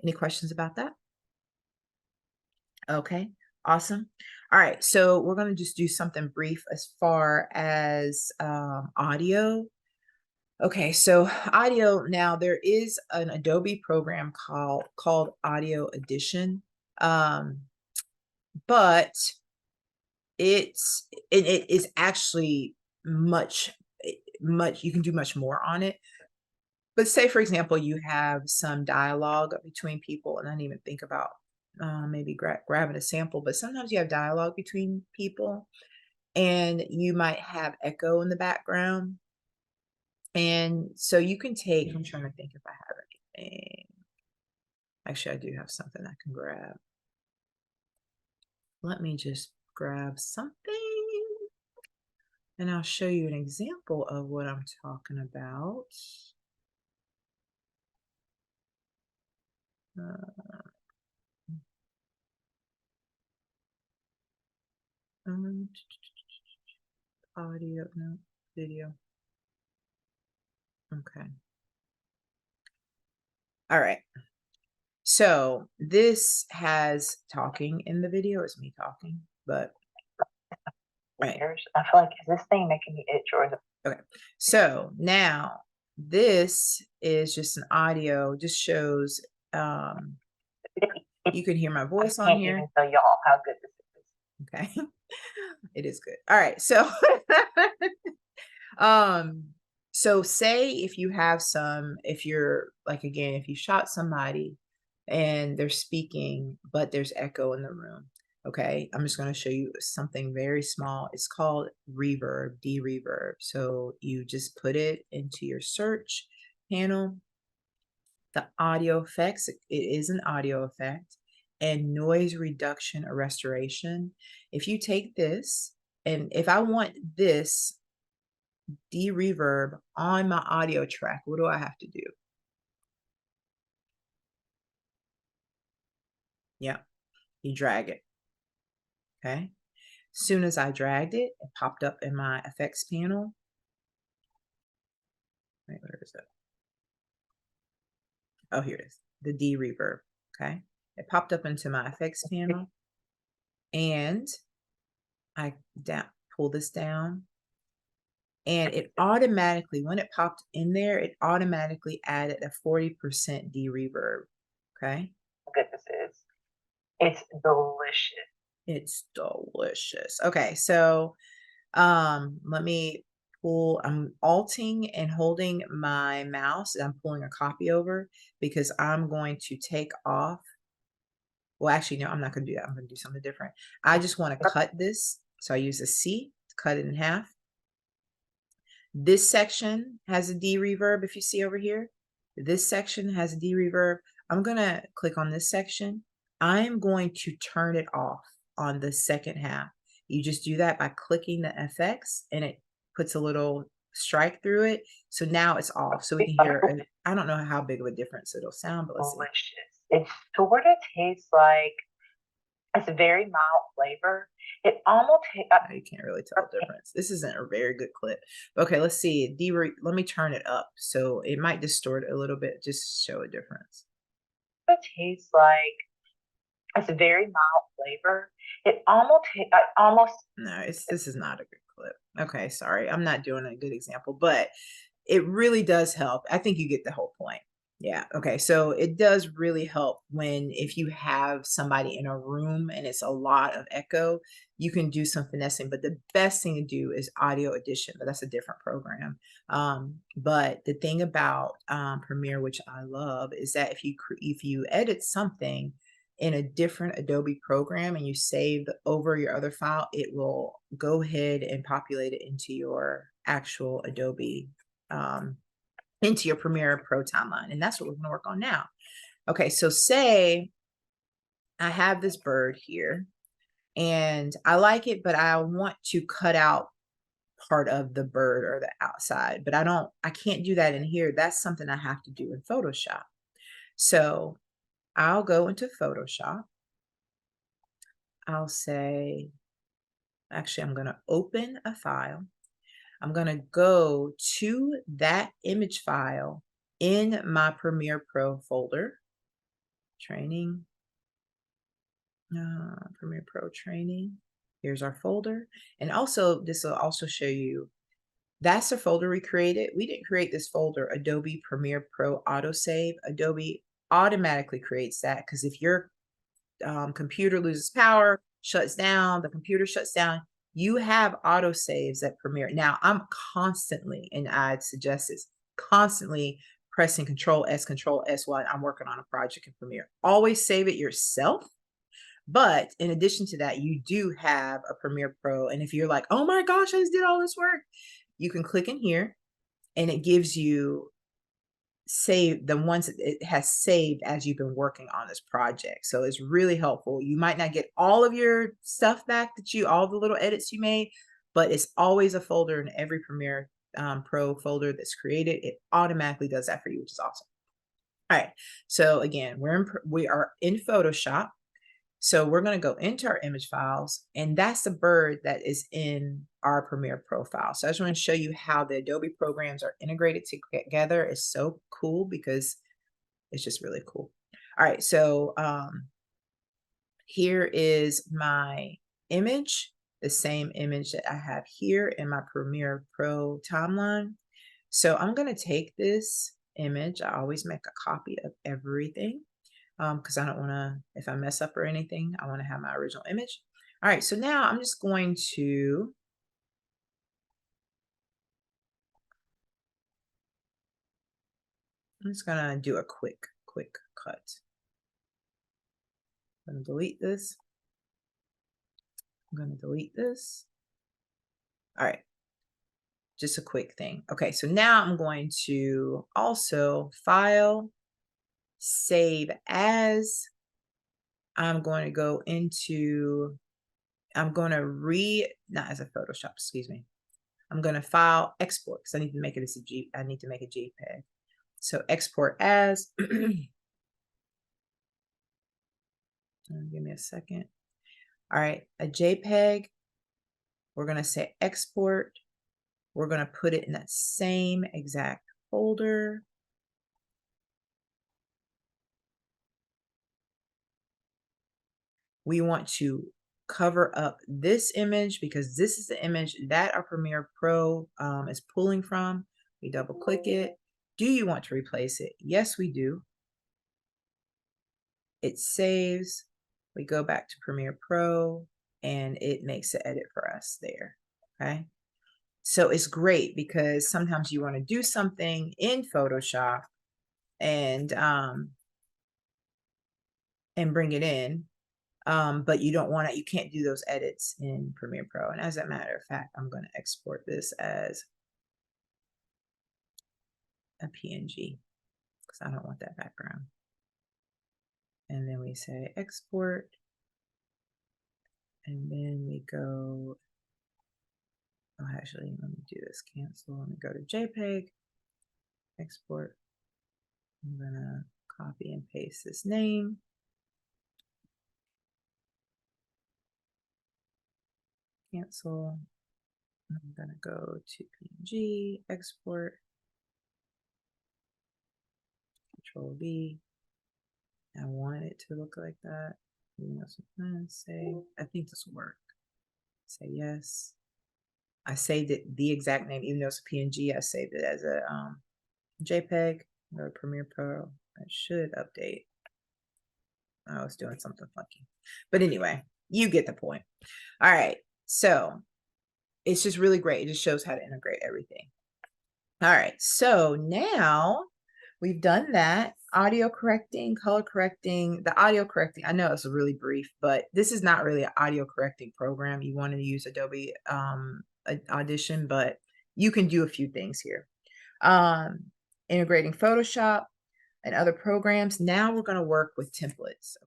Any questions about that? Okay, awesome. All right, so we're going to just do something brief as far as audio. Okay, so audio, now there is an Adobe program called Audio Edition. Um, but it is actually much you can do much more on it. But say, for example, you have some dialogue between people, and I didn't even think about maybe grabbing a sample, but sometimes you have dialogue between people, and you might have echo in the background. And so you can take, I'm trying to think if I have anything. Actually, I do have something I can grab. Let me just grab something, and I'll show you an example of what I'm talking about. Uh, um, audio, no, video. Okay. All right. So this has talking in the video. It's me talking, but right. I feel like, is this thing making me itch or is it? Okay. So now this is just an audio, just shows you can hear my voice on Can't here. even tell y'all how good this is. Okay. It is good. All right. So um so say if you have if you're like, again, if you shot somebody and they're speaking but there's echo in the room. Okay, I'm just going to show you something very small. It's called reverb, de-reverb. So you just put it into your search panel. The audio effects, it is an audio effect, and noise reduction or restoration. If you take this, and if I want this de-reverb on my audio track, what do I have to do? Yeah, you drag it. Okay. As soon as I dragged it, it popped up in my effects panel. Wait, where is it? Oh, here it is. The de-reverb. Okay. It popped up into my effects panel, and I pull this down, and it automatically, when it popped in there, it automatically added a 40% de-reverb. Okay. How good this is. It's delicious. It's delicious. Okay, so let me pull, I'm alting and holding my mouse, and I'm pulling a copy over because I'm going to take off. Well, actually, no, I'm not going to do that. I'm going to do something different. I just want to cut this. So I use a C to cut it in half. This section has a D reverb. If you see over here, this section has a D reverb. I'm going to click on this section. I'm going to turn it off on the second half. You just do that by clicking the FX, and it puts a little strike through it. So now it's off. So we can hear, and I don't know how big of a difference it'll sound, but let's see. Delicious. It sort of tastes like, it's a very mild flavor. It almost You can't really tell the difference. This isn't a very good clip. Okay, let's see. Let me turn it up. So it might distort a little bit, just show a difference. tastes like, it's a very mild flavor. It almost No, this is not a good clip. Okay, sorry. I'm not doing a good example, but it really does help. I think you get the whole point. Yeah. Okay. So it does really help if you have somebody in a room and it's a lot of echo, you can do some finessing. But the best thing to do is audio edition, but that's a different program. But the thing about Premiere, which I love, is that if you edit something in a different Adobe program and you save over your other file, it will go ahead and populate it into your actual Adobe, into your Premiere Pro timeline. And that's what we're going to work on now. Okay, so say I have this bird here and I like it, but I want to cut out part of the bird or the outside, but I can't do that in here. That's something I have to do in Photoshop. So I'll go into Photoshop. I'll say, actually, I'm going to open a file. I'm going to go to that image file in my Premiere Pro folder. training, Premiere Pro training. Here's our folder. And also, this will also show you that's the folder we created. We didn't create this folder, Adobe Premiere Pro autosave. Adobe automatically creates that because if your computer loses power, shuts down, the computer shuts down, you have autosaves at Premiere. Now, I'm constantly, and I'd suggest this, constantly pressing Control S while I'm working on a project in Premiere. Always save it yourself. But in addition to that, you do have a Premiere Pro. And if you're like, oh my gosh, I just did all this work, you can click in here and it gives you save the ones that it has saved as you've been working on this project. So it's really helpful. You might not get all of your stuff back all the little edits you made, but it's always a folder in every Premiere Pro folder that's created. It automatically does that for you, which is awesome. All right. So again, we are in Photoshop. So we're going to go into our image files, and that's the bird that is in our Premiere profile. So I just want to show you how the Adobe programs are integrated together. It's so cool because it's just really cool. All right, so here is my image, the same image that I have here in my Premiere Pro timeline. So I'm going to take this image. I always make a copy of everything, because I don't want to, if I mess up or anything, I want to have my original image. All right, so now I'm just going to do a quick cut. I'm going to delete this. I'm going to delete this. All right, just a quick thing. Okay, so now I'm going to also file, save as. I'm going to go into, not as a Photoshop, excuse me. I'm going to file export because I need to make it as I need to make a JPEG. So export as. Give me a second. All right, a JPEG. We're going to say export. We're going to put it in that same exact folder. We want to cover up this image because this is the image that our Premiere Pro is pulling from. We double click it. Do you want to replace it? Yes, we do. It saves. We go back to Premiere Pro and it makes the edit for us there. Okay. So it's great because sometimes you want to do something in Photoshop and bring it in. But you don't want to, you can't do those edits in Premiere Pro. And as a matter of fact, I'm going to export this as a PNG because I don't want that background. And then we say export. And then we go, oh, actually, let me do this, cancel. Let me go to JPEG, export. I'm going to copy and paste this name. Cancel. I'm going to go to PNG, export, Control V. I want it to look like that. Say, I think this will work. Say yes. I saved it the exact name, even though it's a PNG, I saved it as a JPEG or Premiere Pro. I should update. I was doing something funky. But anyway, you get the point. All right. So it's just really great. It just shows how to integrate everything. All right. So now we've done that. Audio correcting, color correcting. The audio correcting, I know it's really brief, but this is not really an audio correcting program. You want to use Adobe Audition, but you can do a few things here. Integrating Photoshop and other programs. Now we're going to work with templates.